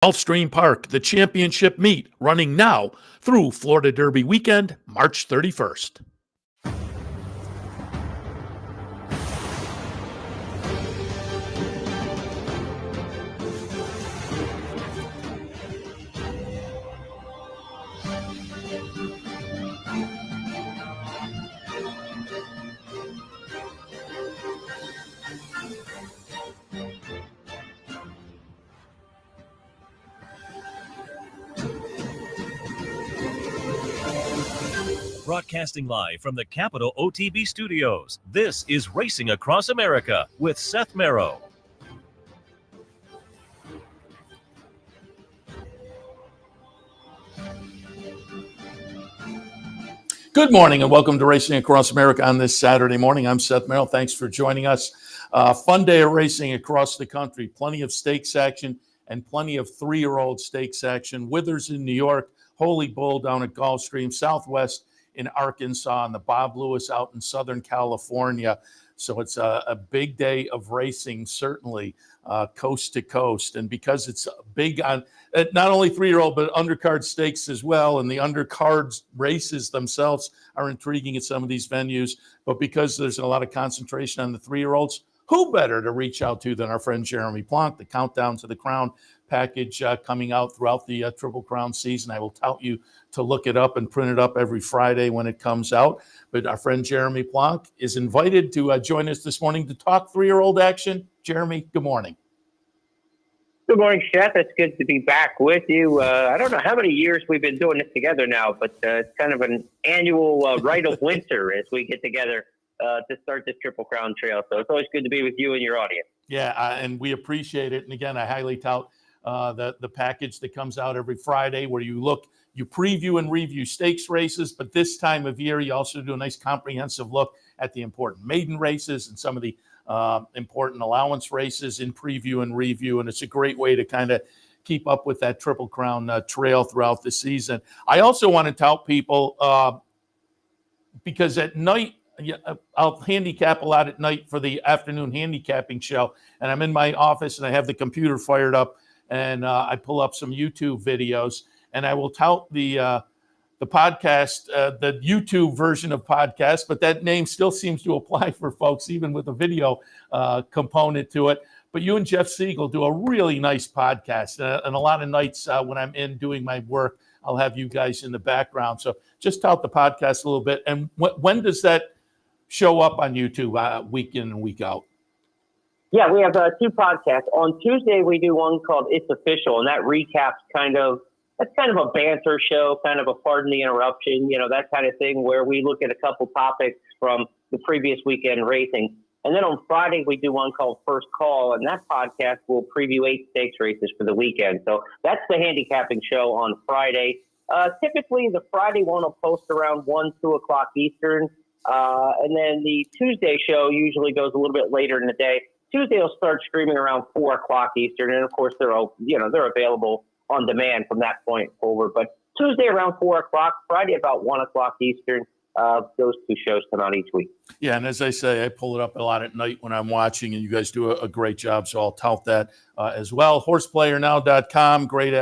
Gulfstream Park, the championship meet, running now through Florida Derby weekend, March 31st. Broadcasting live from the Capitol OTB studios, this is Racing Across America with Seth Merrow. Good morning and welcome to Racing Across America on this Saturday morning. I'm Seth Merrow. Thanks for joining us. Fun day of racing across the country. Plenty of stakes action and plenty of three-year-old stakes action. Withers in New York, Holy Bull down at Gulfstream, Southwest in Arkansas, and the Bob Lewis out in Southern California. So it's a big day of racing, certainly coast to coast. And because it's big on not only three-year-old, but undercard stakes as well, and the undercard races themselves are intriguing at some of these venues. But because there's a lot of concentration on the three-year-olds, who better to reach out to than our friend Jeremy Plonk? The Countdown to the Crown package coming out throughout the Triple Crown season. I will tout you to look it up and print it up every Friday when it comes out. But our friend Jeremy Plonk is invited to join us this morning to talk three-year-old action. Jeremy, good morning. Good morning, Seth. It's good to be back with you. I don't know how many years we've been doing this together now, but it's kind of an annual rite of winter as we get together to start this Triple Crown Trail. So it's always good to be with you and your audience. Yeah, and we appreciate it. And again, I highly tout the package that comes out every Friday where you preview and review stakes races, but this time of year you also do a nice comprehensive look at the important maiden races and some of the important allowance races in preview and review, and it's a great way to kind of keep up with that Triple Crown trail throughout the season. I also want to tout people because at night, I'll handicap a lot at night for the afternoon handicapping show, and I'm in my office and I have the computer fired up and I pull up some YouTube videos, and I will tout the podcast, the YouTube version of podcast, but that name still seems to apply for folks, even with a video component to it. But you and Jeff Siegel do a really nice podcast, and a lot of nights when I'm in doing my work, I'll have you guys in the background. So just tout the podcast a little bit. And when does that show up on YouTube, week in and week out? Yeah, we have two podcasts. On Tuesday, we do one called It's Official, and that recaps that's kind of a banter show, kind of a pardon the interruption, that kind of thing, where we look at a couple topics from the previous weekend racing. And then on Friday, we do one called First Call, and that podcast will preview 8 stakes races for the weekend. So that's the handicapping show on Friday. Typically, the Friday one will post around 2 o'clock Eastern. And then the Tuesday show usually goes a little bit later in the day. Tuesday will start streaming around 4 o'clock Eastern. And of course, they're available on demand from that point forward. But Tuesday around 4 o'clock, Friday about 1 o'clock Eastern. Those two shows come out each week. Yeah, and as I say, I pull it up a lot at night when I'm watching, and you guys do a great job, so I'll tout that as well. Horseplayernow.com, great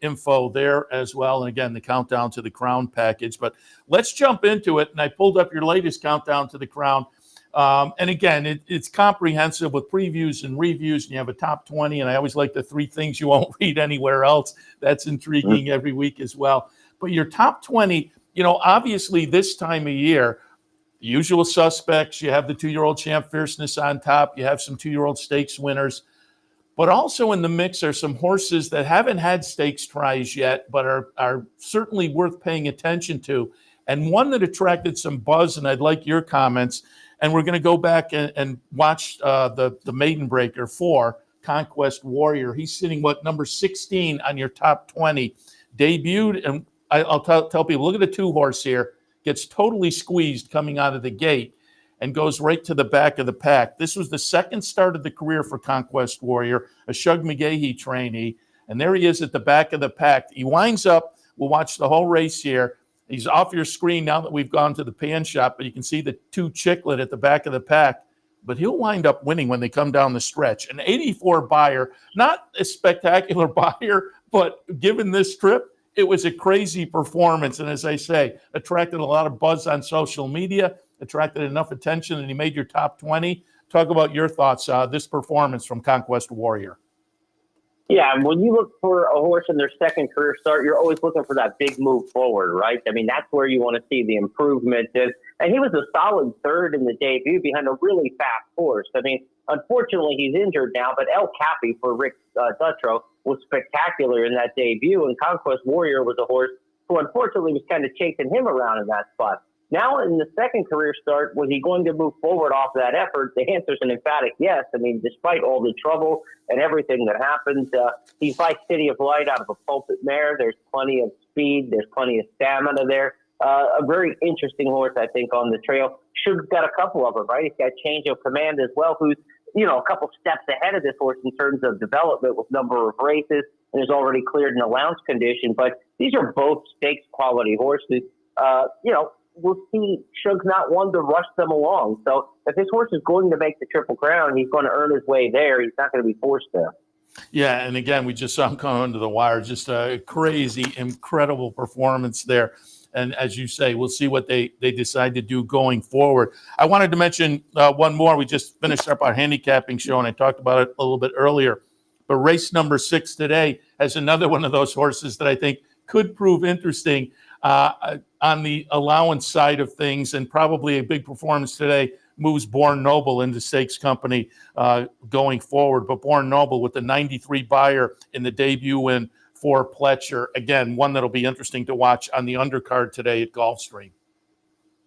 info there as well. And again, the Countdown to the Crown package. But let's jump into it, and I pulled up your latest Countdown to the Crown. And again, it's comprehensive with previews and reviews, and you have a top 20, and I always like the 3 things you won't read anywhere else. That's intriguing every week as well. But your top 20, obviously this time of year, the usual suspects, you have the 2-year-old Champ Fierceness on top, you have some 2-year-old stakes winners, but also in the mix are some horses that haven't had stakes tries yet, but are certainly worth paying attention to. And one that attracted some buzz, and I'd like your comments, and we're going to go back and watch the Maiden Breaker 4, Conquest Warrior. He's sitting, number 16 on your top 20. Debuted, and I'll tell people, look at the 2-horse here. Gets totally squeezed coming out of the gate and goes right to the back of the pack. This was the second start of the career for Conquest Warrior, a Shug McGahee trainee. And there he is at the back of the pack. He winds up, we'll watch the whole race here. He's off your screen now that we've gone to the pan shop, but you can see the 2 Chicklet at the back of the pack. but he'll wind up winning when they come down the stretch. An 84 buyer, not a spectacular buyer, but given this trip, it was a crazy performance. And as I say, attracted a lot of buzz on social media, attracted enough attention, and he made your top 20. Talk about your thoughts, this performance from Conquest Warrior. Yeah, and when you look for a horse in their second career start, you're always looking for that big move forward, right? I mean, that's where you want to see the improvement. And he was a solid third in the debut behind a really fast horse. I mean, unfortunately, he's injured now, but El Capi for Rick Dutrow was spectacular in that debut, and Conquest Warrior was a horse who unfortunately was kind of chasing him around in that spot. Now, in the second career start, was he going to move forward off that effort? The answer is an emphatic yes. I mean, despite all the trouble and everything that happened, he's by City of Light out of a pulpit mare. There's plenty of speed. There's plenty of stamina there. A very interesting horse, I think, on the trail. Sugar's got a couple of them, right? He's got Change of Command as well, who's, a couple steps ahead of this horse in terms of development with number of races and is already cleared in allowance condition. But these are both stakes quality horses. We'll see Shug's not one to rush them along. So if this horse is going to make the Triple Crown, he's going to earn his way there. He's not going to be forced there. Yeah, and again, we just saw him come under the wire. Just a crazy, incredible performance there. And as you say, we'll see what they decide to do going forward. I wanted to mention one more. We just finished up our handicapping show, and I talked about it a little bit earlier. But race number 6 today has another one of those horses that I think could prove interesting on the allowance side of things, and probably a big performance today moves Bor Noble into stakes company going forward. But Bor Noble with the 93 buyer in the debut win for Pletcher. Again, one that'll be interesting to watch on the undercard today at Gulfstream.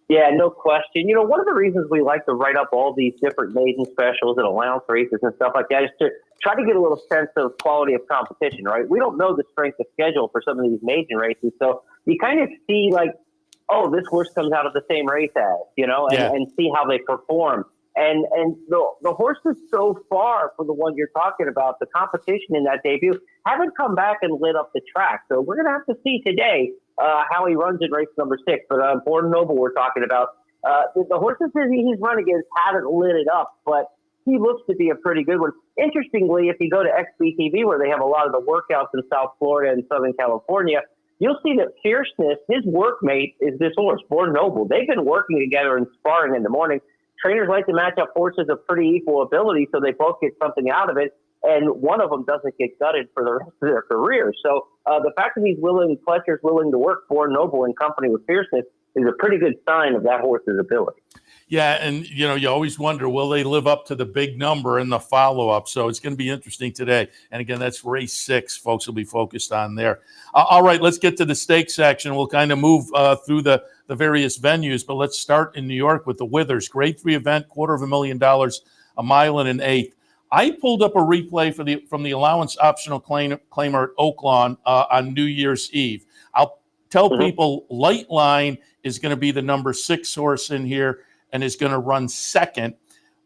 Yeah, no question. One of the reasons we like to write up all these different maiden specials and allowance races and stuff like that is to try to get a little sense of quality of competition, right? We don't know the strength of schedule for some of these maiden races. So you kind of see this horse comes out of the same race as, and see how they perform. And the horses so far for the one you're talking about, the competition in that debut, haven't come back and lit up the track. So we're going to have to see today how he runs in race number 6. But Bor Noble we're talking about, the horses that he's run against haven't lit it up, but he looks to be a pretty good one. Interestingly, if you go to XBTV, where they have a lot of the workouts in South Florida and Southern California, you'll see that Fierceness, his workmate, is this horse, Bor Noble. They've been working together and sparring in the morning. Trainers like to match up horses of pretty equal ability so they both get something out of it, and one of them doesn't get gutted for the rest of their career. So the fact that Pletcher's willing to work Bor Noble in company with Fierceness is a pretty good sign of that horse's ability. Yeah, and you always wonder, will they live up to the big number in the follow-up? So it's going to be interesting today. And again, that's race 6, folks will be focused on there. All right, let's get to the stakes section. We'll kind of move through the various venues, but let's start in New York with the Withers. Grade 3 event, $250,000, a mile and an eighth. I pulled up a replay from the allowance optional claimer at Oaklawn on New Year's Eve. I'll tell people Light Line is going to be the number 6 horse in here and is going to run second.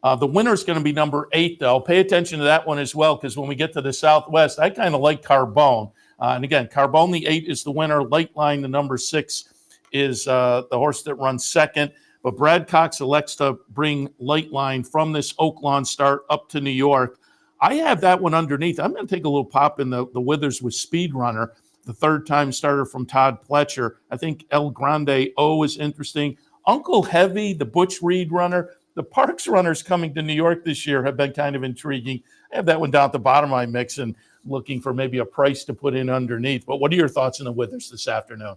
The winner is going to be number 8, though. Pay attention to that one as well, because when we get to the Southwest, I kind of like Carbone. And again, Carbone, the 8, is the winner. Light Line, the number 6, is the horse that runs second. But Brad Cox elects to bring Light Line from this Oaklawn start up to New York. I have that one underneath. I'm going to take a little pop in the Withers with Speedrunner, the third-time starter from Todd Pletcher. I think El Grande O is interesting. Uncle Heavy, the Butch Reed runner. The Parks runners coming to New York this year have been kind of intriguing. I have that one down at the bottom of my mix and looking for maybe a price to put in underneath. But what are your thoughts on the Withers this afternoon?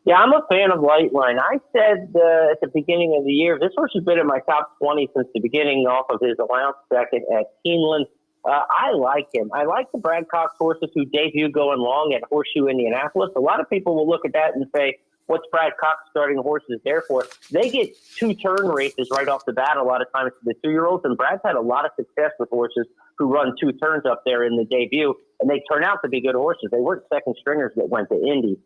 Yeah, I'm a fan of Light Line. I said at the beginning of the year, this horse has been in my top 20 since the beginning off of his allowance second at Keeneland. I like him. I like the Brad Cox horses who debut going long at Horseshoe Indianapolis. A lot of people will look at that and say, what's Brad Cox starting horses there for? They get 2-turn races right off the bat a lot of times for the 2-year-olds, and Brad's had a lot of success with horses who run 2 turns up there in the debut, and they turn out to be good horses. They weren't second stringers that went to Indy.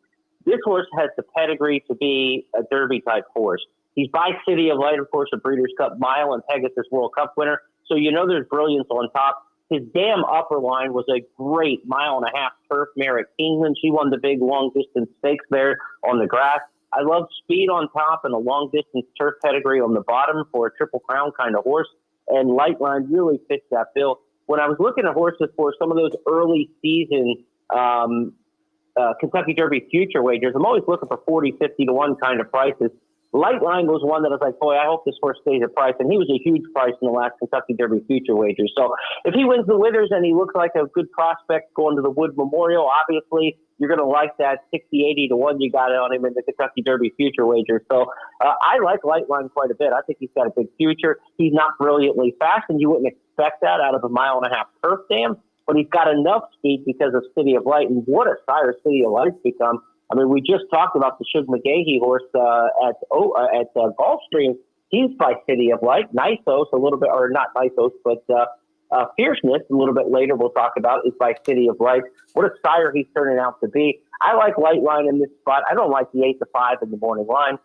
This horse has the pedigree to be a Derby-type horse. He's by City of Light, of course, a Breeders' Cup Mile and Pegasus World Cup winner, so there's brilliance on top. His Damn Upper Line was a great 1.5-mile turf mare at Keeneland. She won the big long-distance stakes there on the grass. I love speed on top and a long-distance turf pedigree on the bottom for a Triple Crown kind of horse, and Lightline really fits that bill. When I was looking at horses for some of those early season Kentucky Derby future wagers, I'm always looking for 40, 50 to 1 kind of prices. Lightline was one that I was like, boy, I hope this horse stays at price. And he was a huge price in the last Kentucky Derby future wagers. So if he wins the Withers and he looks like a good prospect going to the Wood Memorial, obviously you're going to like that 60, 80 to 1 you got on him in the Kentucky Derby future wager. So I like Lightline quite a bit. I think he's got a big future. He's not brilliantly fast, and you wouldn't expect that out of a 1.5 mile turf dam, but he's got enough speed because of City of Light. And what a sire City of Light's become. I mean, we just talked about the Shug McGahee horse at Gulfstream. He's by City of Light. Nysos, a little bit, or not Nysos, but Fierceness, a little bit later we'll talk about, is by City of Light. What a sire he's turning out to be. I like Lightline in this spot. I don't like the 8 to 5 in the morning line.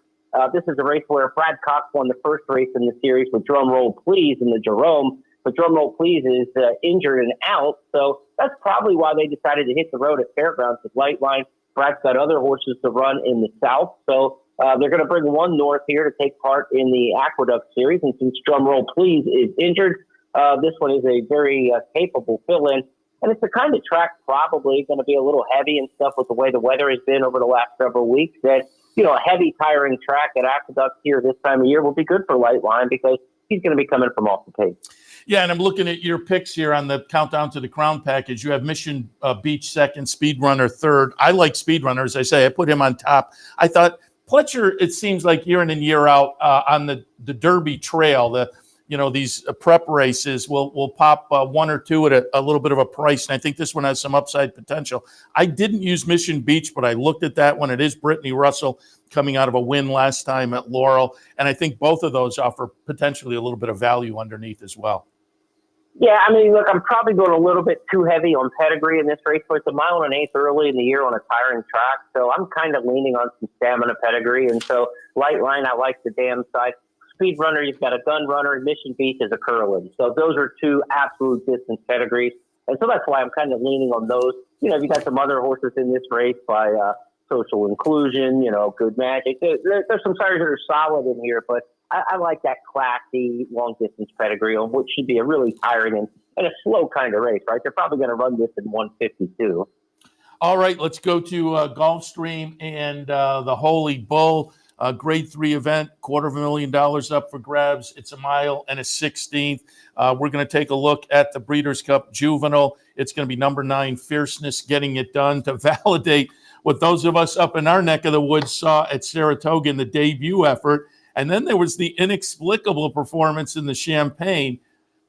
This is a race where Brad Cox won the first race in the series with Drum Roll Please in the Jerome. But Drum Roll Please is injured and out, so that's probably why they decided to hit the road at Fairgrounds with Lightline. Brad's got other horses to run in the South, so they're going to bring one north here to take part in the Aqueduct Series. And since Drum Roll Please is injured, this one is a very capable fill-in. And it's the kind of track probably going to be a little heavy and stuff with the way the weather has been over the last several weeks, that, you know, a heavy, tiring track at Aqueduct here this time of year will be good for Lightline because he's going to be coming from off the pace. Yeah, and I'm looking at your picks here on the Countdown to the Crown package. You have Mission Beach second, Speedrunner third. I like Speedrunner, as I say. I put him on top. I thought Pletcher, it seems like year in and year out on the Derby trail, these prep races will pop one or two at a little bit of a price, and I think this one has some upside potential. I didn't use Mission Beach, but I looked at that one. It is Brittany Russell coming out of a win last time at Laurel, and I think both of those offer potentially a little bit of value underneath as well. Yeah, I mean, look, I'm probably going a little bit too heavy on pedigree in this race, but it's 1 1/8 miles early in the year on a tiring track, so I'm kind of leaning on some stamina pedigree, and so Lightline, I like the dam side. Speedrunner, you've got a gun runner, and Mission Beach is a curlin. So those are two absolute distance pedigrees, and so that's why I'm kind of leaning on those. You know, you got some other horses in this race by Social Inclusion, Good Magic. There's some sires that are solid in here, but I like that classy long-distance pedigree on what should be a really tiring and a slow kind of race, right? They're probably going to run this in 152. All right, let's go to Gulfstream and the Holy Bull. Grade 3 event, $250,000 up for grabs. It's 1 mile and a 16th. We're going to take a look at the Breeders' Cup Juvenile. It's going to be number 9, Fierceness, getting it done to validate what those of us up in our neck of the woods saw at Saratoga in the debut effort. And then there was the inexplicable performance in the Champagne,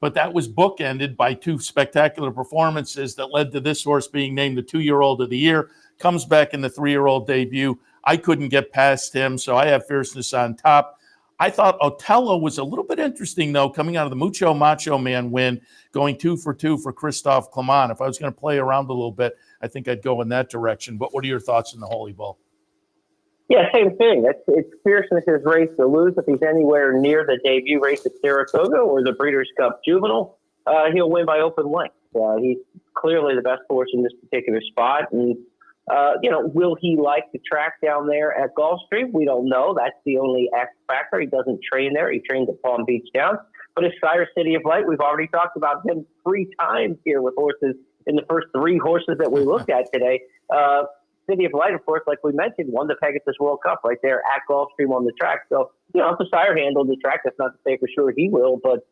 but that was bookended by 2 spectacular performances that led to this horse being named the 2-year-old of the year. Comes back in the 3-year-old debut. I couldn't get past him, so I have Fierceness on top. I thought Otello was a little bit interesting, though, coming out of the Mucho Macho Man win, going 2 for 2 for Christophe Clement. If I was going to play around a little bit, I think I'd go in that direction. But what are your thoughts on the Holy Bull? Yeah, same thing. It's Fierceness's race to lose. If he's anywhere near the debut race at Saratoga or the Breeders' Cup Juvenile, he'll win by open length. He's clearly the best horse in this particular spot. And, will he like the track down there at Gulfstream? We don't know. That's the only X factor. He doesn't train there. He trains at Palm Beach Downs. But his sire, City of Light, we've already talked about him 3 times here with horses in the first 3 horses that we looked at today. City of Light, of course, like we mentioned, won the Pegasus World Cup right there at Gulfstream on the track. So, if the sire handled the track, that's not to say for sure he will, but,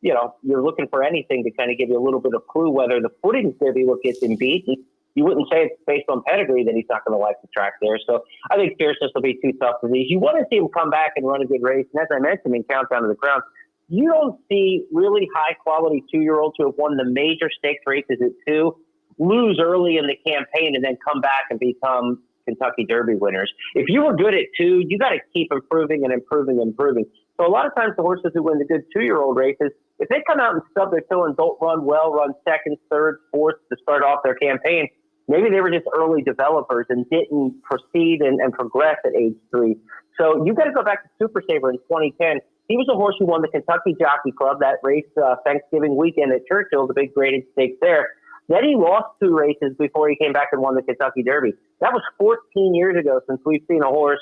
you're looking for anything to kind of give you a little bit of clue whether the footing's going to be what gets him beat. And you wouldn't say it's based on pedigree that he's not going to like the track there. So I think Fierceness will be too tough for these. You want to see him come back and run a good race. And as I mentioned in Countdown to the Crown, you don't see really high-quality 2-year-olds who have won the major stakes races at 2 lose early in the campaign and then come back and become Kentucky Derby winners. If you were good at 2, you got to keep improving and improving and improving. So a lot of times the horses who win the good 2-year-old races, if they come out and stub their toe and don't run well, run 2nd, 3rd, 4th to start off their campaign, maybe they were just early developers and didn't proceed and progress at age 3. So you got to go back to Super Saver in 2010. He was a horse who won the Kentucky Jockey Club, that race Thanksgiving weekend at Churchill, the big graded stakes there. Then he lost 2 races before he came back and won the Kentucky Derby. That was 14 years ago since we've seen a horse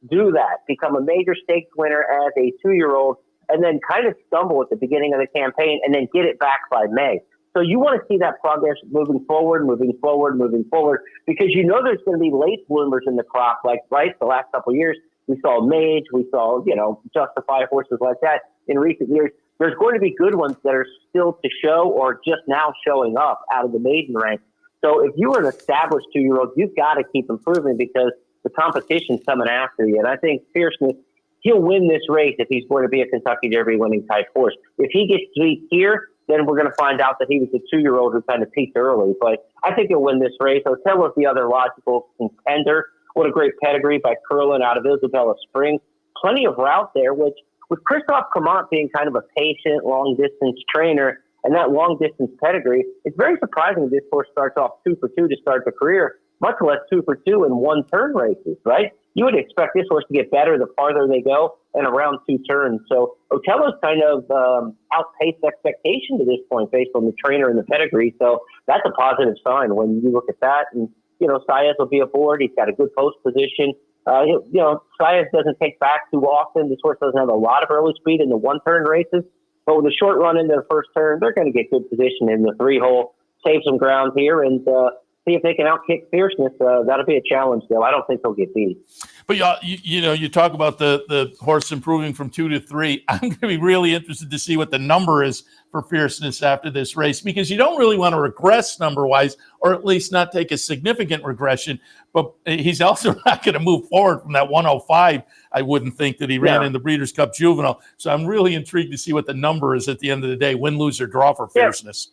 do that, become a major stakes winner as a 2-year-old, and then kind of stumble at the beginning of the campaign and then get it back by May. So you want to see that progress moving forward, because you know there's going to be late bloomers in the crop, like, right, the last couple of years. We saw Mage, we saw, Justify, horses like that in recent years. There's going to be good ones that are still to show or just now showing up out of the maiden rank. So if you are an established 2-year-old, you've got to keep improving because the competition's coming after you. And I think Fierceness, he'll win this race if he's going to be a Kentucky Derby winning type horse. If he gets beat here, then we're going to find out that he was a 2-year-old who kind of peaked early. But I think he'll win this race. Otella's the other logical contender. What a great pedigree by Curlin out of Isabella Springs. Plenty of route there, which with Christophe Clement being kind of a patient, long-distance trainer and that long-distance pedigree, it's very surprising this horse starts off 2 for 2 to start the career, much less 2 for 2 in one-turn races, right? You would expect this horse to get better the farther they go and around 2 turns. So Otella's kind of outpaced expectation to this point based on the trainer and the pedigree. So that's a positive sign when you look at that. And, Saez will be aboard. He's got a good post position. Saez doesn't take back too often. This horse doesn't have a lot of early speed in the one-turn races. But with a short run into the first turn, they're going to get good position in the 3-hole, save some ground here, and see if they can outkick Fierceness. That'll be a challenge, though. I don't think they'll get beat. But you talk about the horse improving from 2 to 3. I'm going to be really interested to see what the number is for Fierceness after this race, because you don't really want to regress number-wise, or at least not take a significant regression. But he's also not going to move forward from that 105. I wouldn't think that he ran in the Breeders' Cup Juvenile. So I'm really intrigued to see what the number is at the end of the day, win, lose, or draw for Fierceness.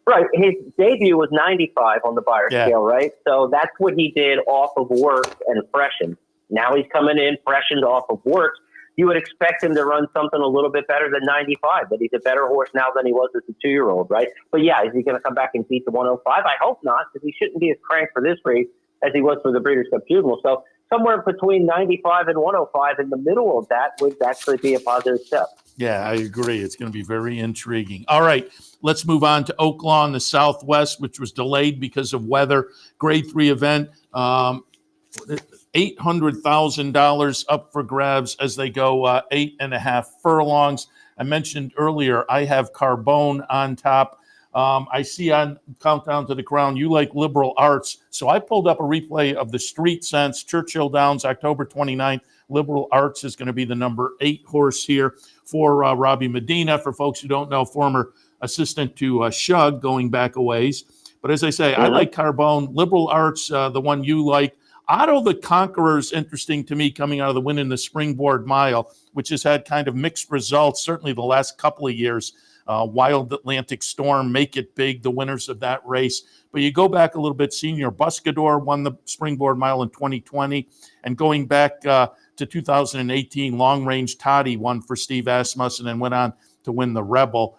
Right. His debut was 95 on the Beyer scale, right? So that's what he did off of work and freshened. Now he's coming in freshened off of work. You would expect him to run something a little bit better than 95, but he's a better horse now than he was as a 2-year-old, right? But yeah, is he going to come back and beat the 105? I hope not, because he shouldn't be as cranked for this race as he was for the Breeders' Cup Juvenile. So somewhere between 95 and 105 in the middle of that would actually be a positive step. Yeah, I agree. It's going to be very intriguing. All right, let's move on to Oaklawn, the Southwest, which was delayed because of weather. Grade 3 event, $800,000 up for grabs as they go 8.5 furlongs. I mentioned earlier, I have Carbone on top. I see on Countdown to the Crown, you like liberal arts. So I pulled up a replay of the Street Sense, Churchill Downs, October 29th. Liberal Arts is going to be the number 8 horse here for Robbie Medina. For folks who don't know, former assistant to Shug going back a ways. But as I say, I like Carbone. Liberal Arts, the one you like. Otto the Conqueror is interesting to me coming out of the win in the Springboard Mile, which has had kind of mixed results, certainly the last couple of years. Wild Atlantic Storm, Make It Big, the winners of that race. But you go back a little bit, Senior Buscador won the Springboard Mile in 2020. And going back to 2018, Long Range Toddy won for Steve Asmussen and went on to win the Rebel.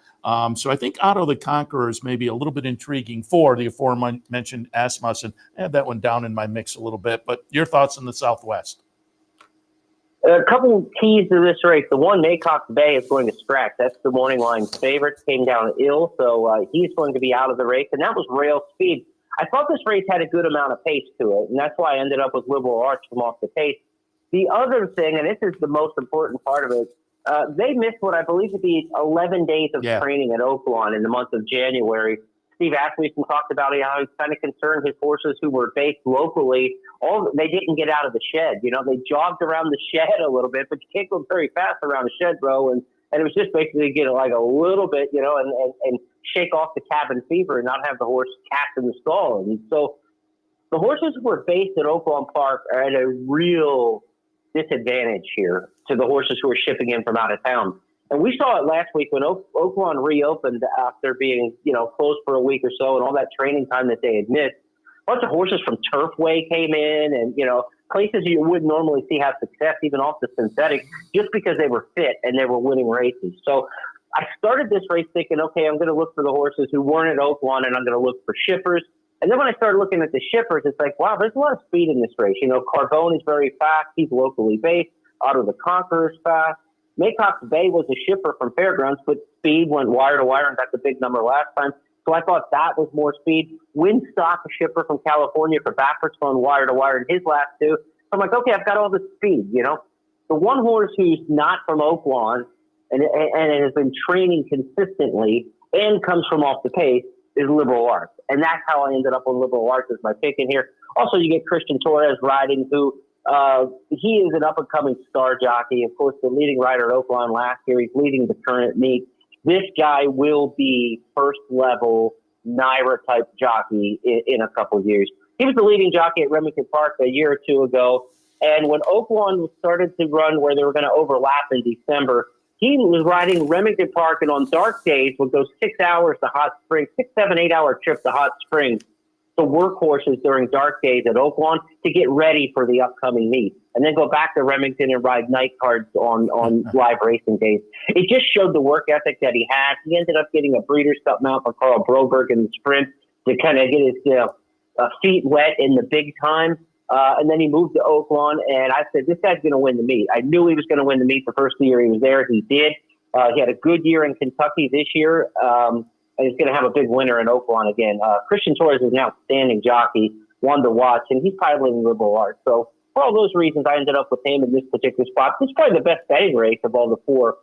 So I think Otto the Conqueror is maybe a little bit intriguing for the aforementioned Asmussen. I had that one down in my mix a little bit. But your thoughts on the Southwest? A couple keys to this race. The one, Maycox Bay, is going to scratch. That's the morning line favorite. Came down ill, so he's going to be out of the race. And that was rail speed. I thought this race had a good amount of pace to it, and that's why I ended up with Liberal Arts from off the pace. The other thing, and this is the most important part of it, they missed what I believe to be 11 days of training at Oaklawn in the month of January. Steve Asmussen talked about how he's kind of concerned his horses who were based locally, they didn't get out of the shed. They jogged around the shed a little bit, but you can't go very fast around the shed, bro. And it was just basically get like a little bit, and shake off the cabin fever and not have the horse cast in the stall. And so the horses who were based at Oaklawn Park are at a real disadvantage here to the horses who are shipping in from out of town. And we saw it last week when Oaklawn reopened after being, closed for a week or so and all that training time that they had missed. A bunch of horses from Turfway came in and, places you wouldn't normally see have success even off the synthetic just because they were fit and they were winning races. So I started this race thinking, okay, I'm going to look for the horses who weren't at Oaklawn and I'm going to look for shippers. And then when I started looking at the shippers, it's like, wow, there's a lot of speed in this race. Carbone is very fast. He's locally based. Otto the Conqueror is fast. Maycox Bay was a shipper from Fairgrounds, but speed went wire to wire and got the big number last time. So I thought that was more speed. Windstock, a shipper from California for Baffert's, going wire to wire in his last two. I'm like, okay, I've got all the speed, you know. The one horse who's not from Oaklawn and has been training consistently and comes from off the pace is Liberal Arts. And that's how I ended up on Liberal Arts as my pick in here. Also, you get Christian Torres riding, who he is an up-and-coming star jockey. Of course, the leading rider at Oaklawn last year. He's leading the current meet. This guy will be first-level Naira-type jockey in a couple of years. He was the leading jockey at Remington Park a year or two ago. And when Oaklawn started to run where they were going to overlap in December, he was riding Remington Park, and on dark days would go 6 hours to Hot Springs, 6, 7, 8 hour trip to Hot Springs to work horses during dark days at Oaklawn to get ready for the upcoming meet, and then go back to Remington and ride night cards on live racing days. It just showed the work ethic that he had. He ended up getting a Breeders' Cup mount for Carl Broberg in the sprint to kind of get his feet wet in the big time. And then he moved to Oaklawn, and I said, this guy's going to win the meet. I knew he was going to win the meet the first year he was there. He did. He had a good year in Kentucky this year, and he's going to have a big winner in Oaklawn again. Christian Torres is an outstanding jockey, one to watch, and he's piloting Liberal Arts. So for all those reasons, I ended up with him in this particular spot. It's probably the best betting race of all the four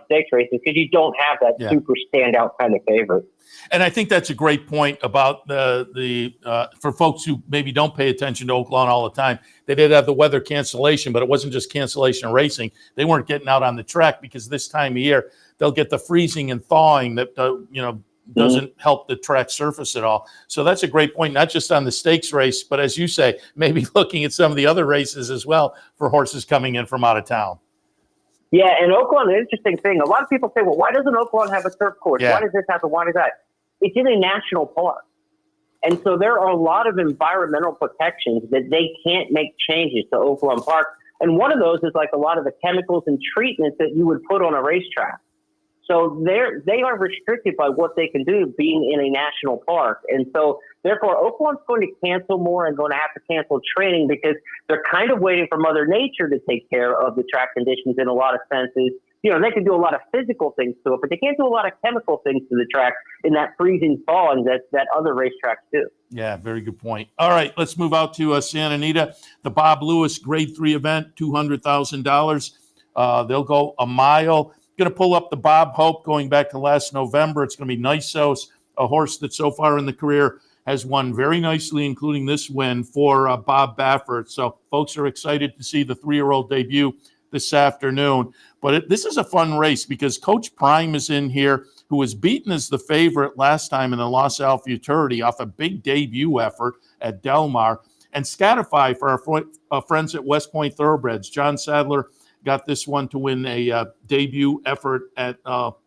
stakes races because you don't have that super standout kind of favorite. And I think that's a great point about the for folks who maybe don't pay attention to Oaklawn all the time. They did have the weather cancellation, but it wasn't just cancellation of racing. They weren't getting out on the track because this time of year they'll get the freezing and thawing that doesn't help the track surface at all. So that's a great point, not just on the stakes race, but as you say, maybe looking at some of the other races as well for horses coming in from out of town. Yeah, and Oaklawn, an interesting thing. A lot of people say, well, why doesn't Oaklawn have a turf course? Yeah. Why does this happen? Why does that? It's in a national park. And so there are a lot of environmental protections that they can't make changes to Oaklawn Park. And one of those is like a lot of the chemicals and treatments that you would put on a racetrack. So they are restricted by what they can do being in a national park. And so therefore, Oaklawn's going to cancel more and going to have to cancel training because they're kind of waiting for Mother Nature to take care of the track conditions in a lot of senses. You know, they can do a lot of physical things to it, but they can't do a lot of chemical things to the track in that freezing thawing that other racetracks do. Yeah, very good point. All right, let's move out to Santa Anita. The Bob Lewis Grade 3 event, $200,000. They'll go a mile. Going to pull up the Bob Hope going back to last November. It's going to be Nisos, a horse that so far in the career has won very nicely, including this win for Bob Baffert. So folks are excited to see the 3-year-old debut this afternoon. But this is a fun race because Coach Prime is in here, who was beaten as the favorite last time in the Los Al Futurity off a big debut effort at Del Mar. And Scatify for our friends at West Point Thoroughbreds. John Sadler got this one to win a debut effort at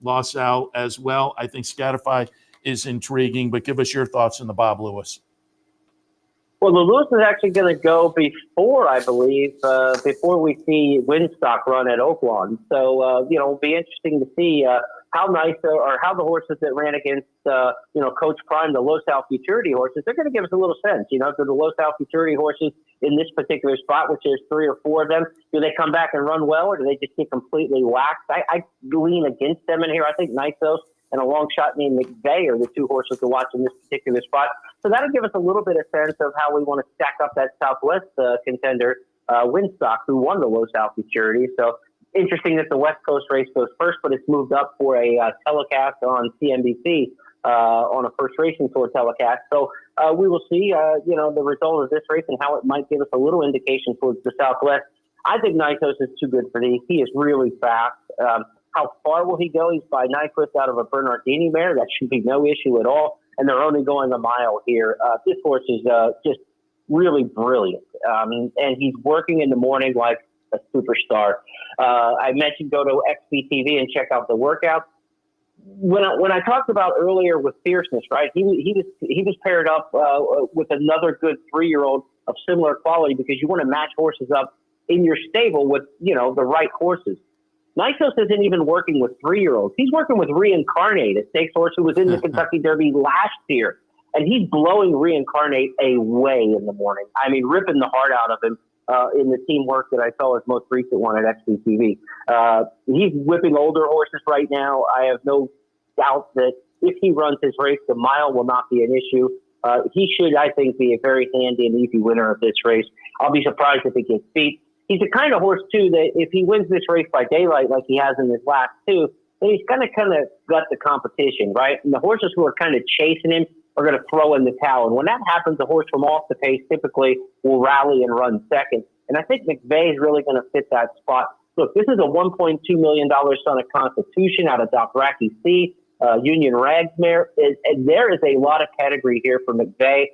Los Al as well. I think Scatify is intriguing, but give us your thoughts on the Bob Lewis. Well, the Lewis is actually going to go before, I believe, before we see Windstock run at Oaklawn. So, it'll be interesting to see how nice or how the horses that ran against, Coach Prime, the Los Al Futurity horses, they're going to give us a little sense, do the Los Al Futurity horses in this particular spot, which there's 3 or 4 of them, do they come back and run well, or do they just get completely whacked? I lean against them in here. I think Nisos and a long shot named McVeigh are the 2 horses to watch in this particular spot. So that'll give us a little bit of sense of how we want to stack up that Southwest contender, Windstock, who won the Los Al Futurity. So interesting that the West Coast race goes first, but it's moved up for a telecast on CNBC on a First Racing Tour telecast. So we will see, the result of this race and how it might give us a little indication towards the Southwest. I think Nisos is too good for these. He is really fast. How far will he go? He's by Nyquist out of a Bernardini mare. That should be no issue at all. And they're only going a mile here. This horse is just really brilliant. And he's working in the morning like a superstar. I mentioned go to XBTV and check out the workouts. When I talked about earlier with fierceness, right? He was paired up with another good 3-year-old of similar quality because you want to match horses up in your stable with the right horses. Nisos isn't even working with 3-year-olds. He's working with Reincarnate, a stakes horse who was in the Kentucky Derby last year. And he's blowing Reincarnate away in the morning. I mean, ripping the heart out of him in the teamwork that I saw his most recent one at XBTV. He's whipping older horses right now. I have no doubt that if he runs his race, the mile will not be an issue. He should, I think, be a very handy and easy winner of this race. I'll be surprised if he gets beat. He's the kind of horse, too, that if he wins this race by daylight like he has in his last two, then he's going to kind of gut the competition, right? And the horses who are kind of chasing him are going to throw in the towel. And when that happens, the horse from off the pace typically will rally and run second. And I think McVeigh is really going to fit that spot. Look, this is a $1.2 million son of Constitution out of Dothraki C, Union Rags mare. And there is a lot of pedigree here for McVeigh.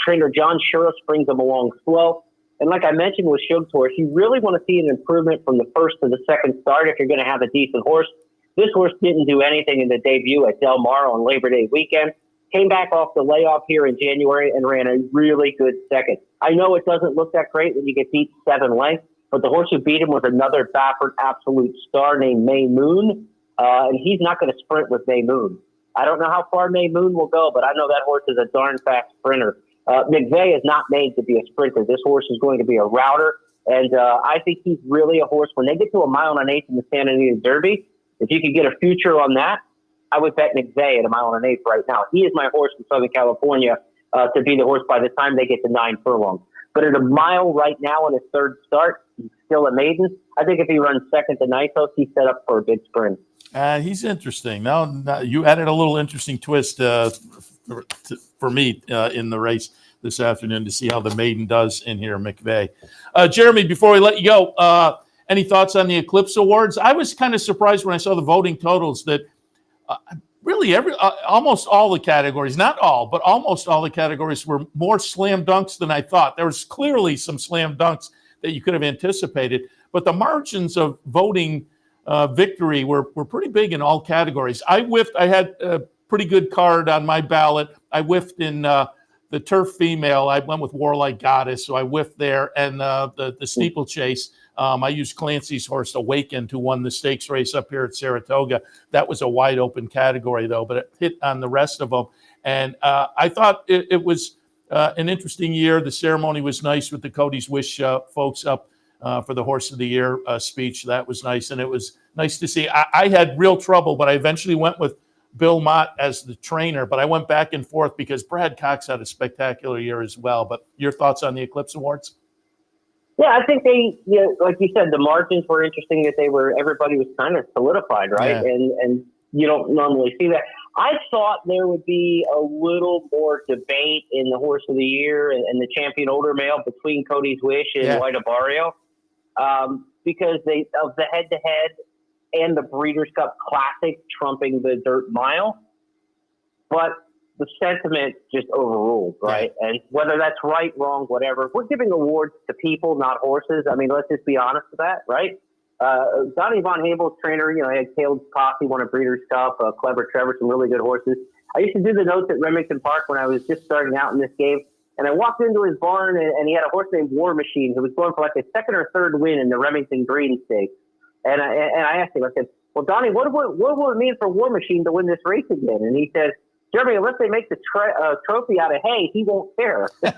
Trainer John Shuros brings him along slow. And like I mentioned with Shug's horse, you really want to see an improvement from the first to the second start if you're going to have a decent horse. This horse didn't do anything in the debut at Del Mar on Labor Day weekend. Came back off the layoff here in January and ran a really good second. I know it doesn't look that great when you get beat 7 lengths, but the horse who beat him was another Baffert absolute star named May Moon, and he's not going to sprint with May Moon. I don't know how far May Moon will go, but I know that horse is a darn fast sprinter. McVeigh is not made to be a sprinter. This horse is going to be a router, and I think he's really a horse. When they get to a mile and an eighth in the Santa Anita Derby, if you could get a future on that, I would bet McVeigh at a mile and an eighth right now. He is my horse in Southern California to be the horse by the time they get to 9 furlongs. But at a mile right now in his third start, he's still a maiden. I think if he runs second to Nythos, he's set up for a big sprint. He's interesting. Now you added a little interesting twist for me in the race this afternoon to see how the maiden does in here, McVeigh. Jeremy, before we let you go, any thoughts on the Eclipse Awards? I was kind of surprised when I saw the voting totals that really almost all the categories, not all, but almost all the categories were more slam dunks than I thought. There was clearly some slam dunks that you could have anticipated, but the margins of voting victory were pretty big in all categories. I whiffed. I had a pretty good card on my ballot. I whiffed in the turf female. I went with Warlike Goddess, so I whiffed there. And the steeplechase, I used Clancy's horse Awakened, who won the stakes race up here at Saratoga. That was a wide open category, though, but it hit on the rest of them. And I thought it was an interesting year. The ceremony was nice with the Cody's Wish folks up for the Horse of the Year speech. That was nice. And it was nice to see. I had real trouble, but I eventually went with Bill Mott as the trainer, but I went back and forth because Brad Cox had a spectacular year as well. But your thoughts on the Eclipse Awards? Yeah, I think they, like you said, the margins were interesting that everybody was kind of solidified, right? Yeah. And you don't normally see that. I thought there would be a little more debate in the Horse of the Year and the champion older male between Cody's Wish and White Barrio, because of the head-to-head and the Breeders' Cup Classic trumping the Dirt Mile. But the sentiment just overruled, right? Yeah. And whether that's right, wrong, whatever, we're giving awards to people, not horses. I mean, let's just be honest with that, right? Donnie Von Habel's trainer, he had Caleb Coffey, won a Breeders' Cup, Clever Trevor, some really good horses. I used to do the notes at Remington Park when I was just starting out in this game. And I walked into his barn, and he had a horse named War Machine who was going for like a second or third win in the Remington Green Stakes. And I asked him, I said, well, Donnie, what will it mean for War Machine to win this race again? And he said, Jeremy, unless they make the trophy out of hay, he won't care. I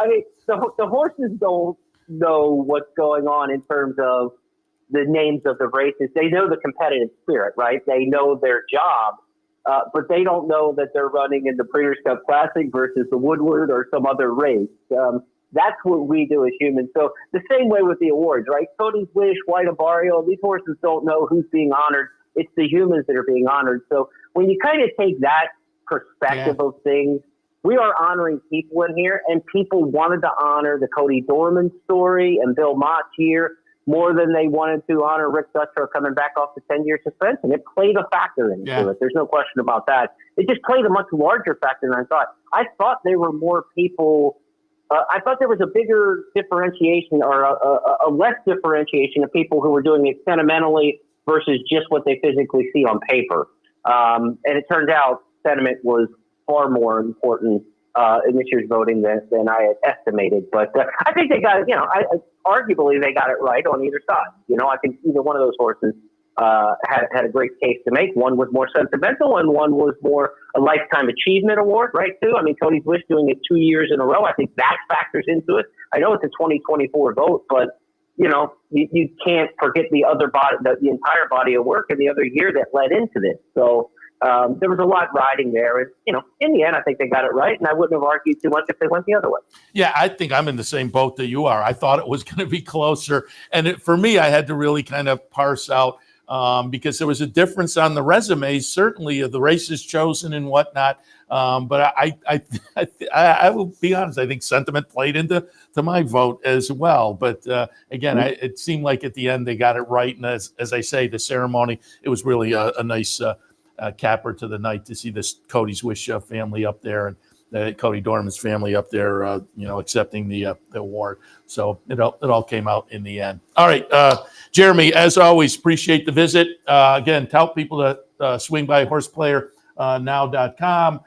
mean, the horses don't know what's going on in terms of the names of the races. They know the competitive spirit, right? They know their job, but they don't know that they're running in the Breeders' Cup Classic versus the Woodward or some other race. That's what we do as humans. So the same way with the awards, right? Cody's Wish, White Barrio, these horses don't know who's being honored. It's the humans that are being honored. So when you kind of take that perspective of things, we are honoring people in here, and people wanted to honor the Cody Dorman story and Bill Mott's year more than they wanted to honor Rick Dutcher coming back off the 10-year suspension. It played a factor into it. There's no question about that. It just played a much larger factor than I thought. I thought there were more people. I thought there was a bigger differentiation or a less differentiation of people who were doing it sentimentally versus just what they physically see on paper. And it turned out sentiment was far more important in this year's voting than I had estimated. But I think they got it, arguably they got it right on either side. I think either one of those horses had a great case to make. One was more sentimental and one was more a lifetime achievement award, right, too? I mean, Cody's Wish doing it 2 years in a row, I think that factors into it. I know it's a 2024 vote, but, you can't forget the other body, the entire body of work and the other year that led into this. So, there was a lot riding there. And, in the end, I think they got it right, and I wouldn't have argued too much if they went the other way. Yeah, I think I'm in the same boat that you are. I thought it was going to be closer. And for me, I had to really kind of parse out because there was a difference on the resumes, certainly of the races chosen and whatnot. But I will be honest, I think sentiment played into my vote as well. But again, it seemed like at the end they got it right. And as I say, the ceremony, it was really a nice capper to the night to see this Cody's Wish family up there and Cody Dorman's family up there, accepting the award. So it all came out in the end. All right, Jeremy, as always, appreciate the visit. Again, tell people to swing by horseplayernow.com.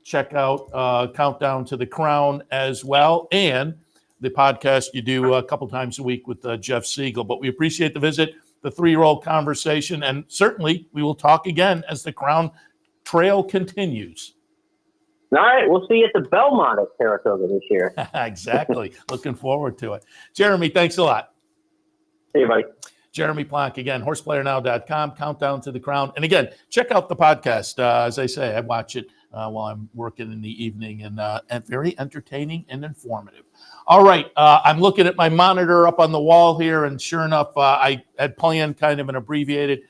Check out Countdown to the Crown as well, and the podcast you do a couple times a week with Jeff Siegel. But we appreciate the visit, the 3-year-old conversation, and certainly we will talk again as the Crown Trail continues. All right, we'll see you at the Belmont at Saratoga this year. Exactly. Looking forward to it. Jeremy, thanks a lot. See you, buddy. Jeremy Plonk, again, horseplayernow.com, Countdown to the Crown. And again, check out the podcast. As I say, I watch it while I'm working in the evening, and very entertaining and informative. All right, I'm looking at my monitor up on the wall here, and sure enough, I had planned kind of an abbreviated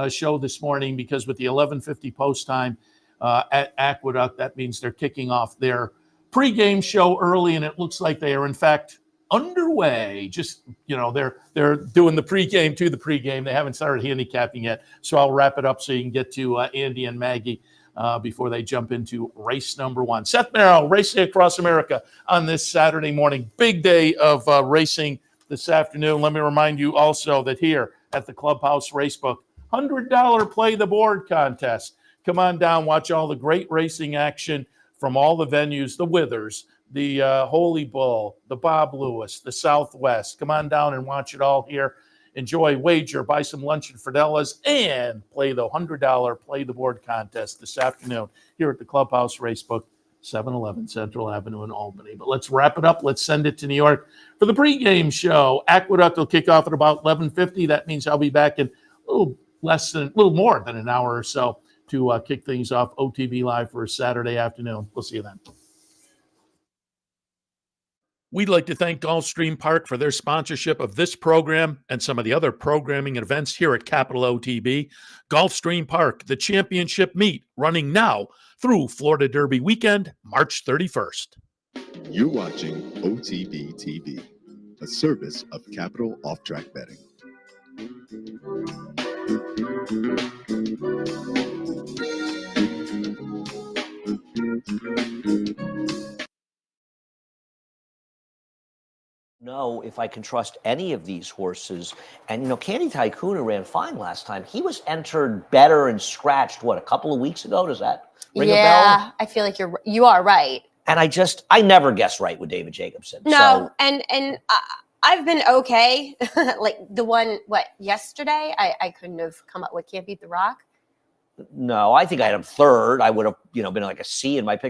show this morning because with the 11:50 post time at Aqueduct, that means they're kicking off their pregame show early, and it looks like they are, in fact, underway. Just, they're doing the pregame to the pregame. They haven't started handicapping yet, so I'll wrap it up so you can get to Andy and Maggie before they jump into race number 1. Seth Merrow, Racing Across America on this Saturday morning. Big day of racing this afternoon. Let me remind you also that here at the Clubhouse Racebook, $100 Play the Board contest. Come on down, watch all the great racing action from all the venues, the Withers, the Holy Bull, the Bob Lewis, the Southwest. Come on down and watch it all here. Enjoy, wager, buy some lunch at Fredella's, and play the $100 Play the Board contest this afternoon here at the Clubhouse Racebook, 711 Central Avenue in Albany. But let's wrap it up. Let's send it to New York for the pregame show. Aqueduct will kick off at about 11:50. That means I'll be back in a little more than an hour or so to kick things off OTB Live for a Saturday afternoon. We'll see you then. We'd like to thank Gulfstream Park for their sponsorship of this program and some of the other programming and events here at Capital OTB. Gulfstream Park, the championship meet, running now through Florida Derby weekend, March 31st. You're watching OTB TV, a service of Capital Off-Track Betting. Know if I can trust any of these horses. And, Candy Tycoon, who ran fine last time, he was entered better and scratched, a couple of weeks ago? Does that ring a bell? Yeah, I feel like you are right. And I never guess right with David Jacobson. No, and I've been okay. Like the one, yesterday? I couldn't have come up with Can't Beat the Rock. No, I think I had him third. I would have, been like a C in my pick.